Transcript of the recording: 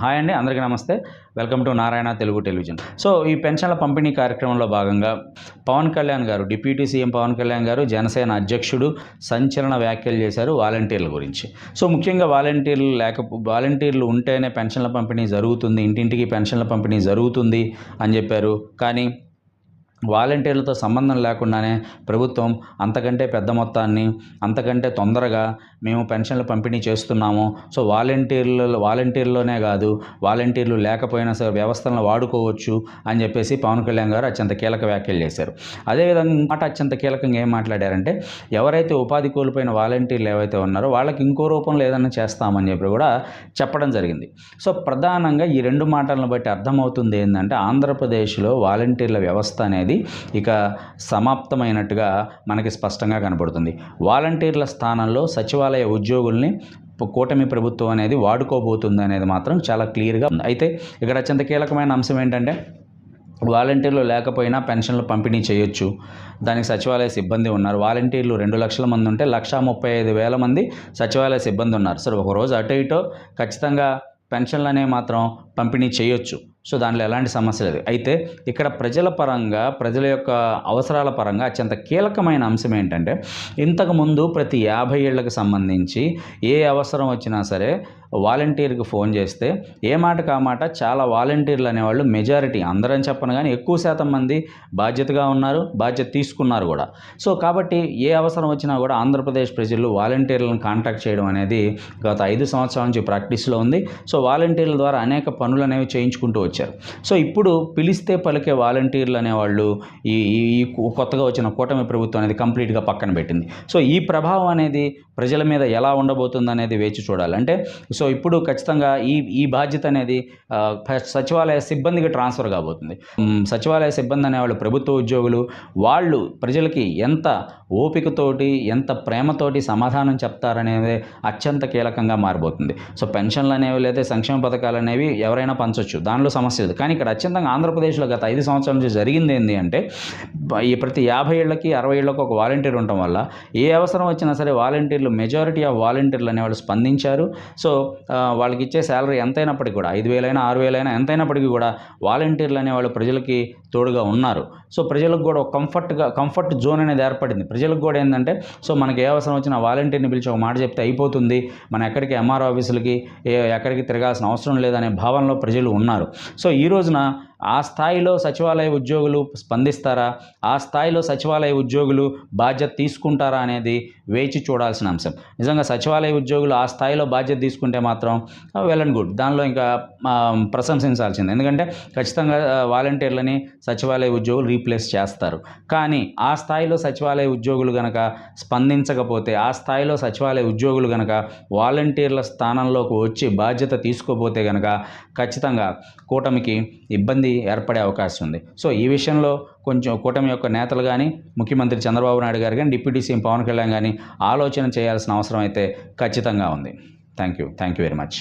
Hi అండి, అందరికీ నమస్తే. Welcome to Narayana Telugu television. So ఈ పెన్షన్ల పంపిణీ కార్యక్రమంలో భాగంగా పవన్ కళ్యాణ్ గారు, డిప్యూటీ సీఎం పవన్ కళ్యాణ్ గారు, జనసేన అధ్యక్షుడు సంచలన వ్యాఖ్యలు చేశారు వాలంటీర్ల గురించి. సో ముఖ్యంగా వాలంటీర్లు ఉంటేనే పెన్షన్ల పంపిణీ జరుగుతుంది, ఇంటింటికి పెన్షన్ల పంపిణీ జరుగుతుంది అని చెప్పారు. కానీ వాలంటీర్లతో సంబంధం లేకుండానే ప్రభుత్వం అంతకంటే పెద్ద మొత్తాన్ని అంతకంటే తొందరగా మేము పెన్షన్లు పంపిణీ చేస్తున్నాము. సో వాలంటీర్లోనే కాదు, వాలంటీర్లు లేకపోయినా సరే వ్యవస్థలను వాడుకోవచ్చు అని చెప్పేసి పవన్ కళ్యాణ్ గారు అత్యంత కీలక వ్యాఖ్యలు చేశారు. అదేవిధంగా అత్యంత కీలకంగా ఏం మాట్లాడారంటే, ఎవరైతే ఉపాధి కోల్పోయిన వాలంటీర్లు ఏవైతే ఉన్నారో వాళ్ళకి ఇంకో రూపంలో ఏదైనా చేస్తామని చెప్పి కూడా చెప్పడం జరిగింది. సో ప్రధానంగా ఈ రెండు మాటలను బట్టి అర్థమవుతుంది ఏంటంటే, ఆంధ్రప్రదేశ్లో వాలంటీర్ల వ్యవస్థ అనేది ఇక సమాప్తమైనట్టుగా మనకి స్పష్టంగా కనబడుతుంది. వాలంటీర్ల స్థానంలో సచివాలయ ఉద్యోగుల్ని కూటమి ప్రభుత్వం అనేది వాడుకోబోతుంది అనేది మాత్రం చాలా క్లియర్గా ఉంది. అయితే ఇక్కడ అత్యంత కీలకమైన అంశం ఏంటంటే, వాలంటీర్లు లేకపోయినా పెన్షన్లు పంపిణీ చేయొచ్చు. దానికి సచివాలయ సిబ్బంది ఉన్నారు. వాలంటీర్లు 2 లక్షల మంది ఉంటే 1,35,000 మంది సచివాలయ సిబ్బంది ఉన్నారు. సరే, ఒకరోజు అటు ఇటో ఖచ్చితంగా పెన్షన్లు అనేవి మాత్రం పంపిణీ చేయొచ్చు. సో దాంట్లో ఎలాంటి సమస్య లేదు. అయితే ఇక్కడ ప్రజల పరంగా, ప్రజల యొక్క అవసరాల పరంగా అత్యంత కీలకమైన అంశం ఏంటంటే, ఇంతకుముందు ప్రతి 50 ఏళ్లకు సంబంధించి ఏ అవసరం వచ్చినా సరే వాలంటీర్కి ఫోన్ చేస్తే ఏ మాటకు ఆ మాట చాలా వాలంటీర్లు అనేవాళ్ళు మెజారిటీ, అందరని చెప్పను కానీ ఎక్కువ శాతం మంది బాధ్యతగా ఉన్నారు, బాధ్యత తీసుకున్నారు కూడా. సో కాబట్టి ఏ అవసరం వచ్చినా కూడా ఆంధ్రప్రదేశ్ ప్రజలు వాలంటీర్లను కాంటాక్ట్ చేయడం అనేది గత 5 సంవత్సరాల నుంచి ప్రాక్టీస్లో ఉంది. సో వాలంటీర్ల ద్వారా అనేక పనులు అనేవి చేయించుకుంటూ వచ్చారు. సో ఇప్పుడు పిలిస్తే పలికే వాలంటీర్లు అనేవాళ్ళు ఈ కొత్తగా వచ్చిన కూటమి ప్రభుత్వం అనేది కంప్లీట్గా పక్కన పెట్టింది. సో ఈ ప్రభావం అనేది ప్రజల మీద ఎలా ఉండబోతుంది అనేది వేచి చూడాలి. అంటే సో ఇప్పుడు ఖచ్చితంగా ఈ బాధ్యత అనేది సచివాలయ సిబ్బందికి ట్రాన్స్ఫర్ కాబోతుంది. సచివాలయ సిబ్బంది అనేవాళ్ళు ప్రభుత్వ ఉద్యోగులు, వాళ్ళు ప్రజలకి ఎంత ఓపికతోటి, ఎంత ప్రేమతోటి సమాధానం చెప్తారనేది అత్యంత కీలకంగా మారిపోతుంది. సో పెన్షన్లు అనేవి లేదా సంక్షేమ పథకాలు అనేవి ఎవరైనా పంచవచ్చు, దానిలో సమస్య లేదు. కానీ ఇక్కడ అత్యంతంగా ఆంధ్రప్రదేశ్లో గత 5 సంవత్సరాల నుంచి జరిగింది ఏంటి అంటే, ఈ ప్రతి 50 ఏళ్ళకి 60 ఏళ్ళకి ఒక వాలంటీర్ ఉండటం వల్ల ఏ అవసరం వచ్చినా సరే మెజారిటీ ఆఫ్ వాలంటీర్లు అనేవాళ్ళు స్పందించారు. సో వాళ్ళకి ఇచ్చే శాలరీ ఎంతైనప్పటికీ కూడా 5,000 అయినా 6,000 అయినా ఎంతైనప్పటికీ కూడా వాలంటీర్లు అనేవాళ్ళు ప్రజలకి తోడుగా ఉన్నారు. సో ప్రజలకు కూడా ఒక కంఫర్ట్ జోన్ అనేది ఏర్పడింది. ప్రజలకు కూడా ఏంటంటే, సో మనకి ఏ అవసరం వచ్చినా వాలంటీర్ని పిలిచి ఒక మాట చెప్తే అయిపోతుంది, మనం ఎక్కడికి ఎంఆర్ఓ ఆఫీసులకి ఎక్కడికి తిరగాల్సిన అవసరం లేదనే భావనలో ప్రజలు ఉన్నారు. సో ఈ రోజున ఆ స్థాయిలో సచివాలయ ఉద్యోగులు స్పందిస్తారా, ఆ స్థాయిలో సచివాలయ ఉద్యోగులు బాధ్యత తీసుకుంటారా అనేది వేచి చూడాల్సిన అంశం. నిజంగా సచివాలయ ఉద్యోగులు ఆ స్థాయిలో బాధ్యత తీసుకుంటే మాత్రం వెల్ అండ్ గుడ్, దానిలో ఇంకా ప్రశంసించాల్సింది. ఎందుకంటే ఖచ్చితంగా వాలంటీర్లని సచివాలయ ఉద్యోగులు రీప్లేస్ చేస్తారు. కానీ ఆ స్థాయిలో సచివాలయ ఉద్యోగులు కనుక స్పందించకపోతే, ఆ స్థాయిలో సచివాలయ ఉద్యోగులు కనుక వాలంటీర్ల స్థానంలోకి వచ్చి బాధ్యత తీసుకోపోతే కనుక ఖచ్చితంగా కూటమికి ఇబ్బంది ఏర్పడే అవకాశం ఉంది. సో ఈ విషయంలో కొంచెం కూటమి యొక్క నేతలు కానీ, ముఖ్యమంత్రి చంద్రబాబు నాయుడు గారు కానీ, డిప్యూటీ సీఎం పవన్ కళ్యాణ్ కానీ ఆలోచన చేయాల్సిన అవసరం అయితే ఖచ్చితంగా ఉంది. Thank you very much.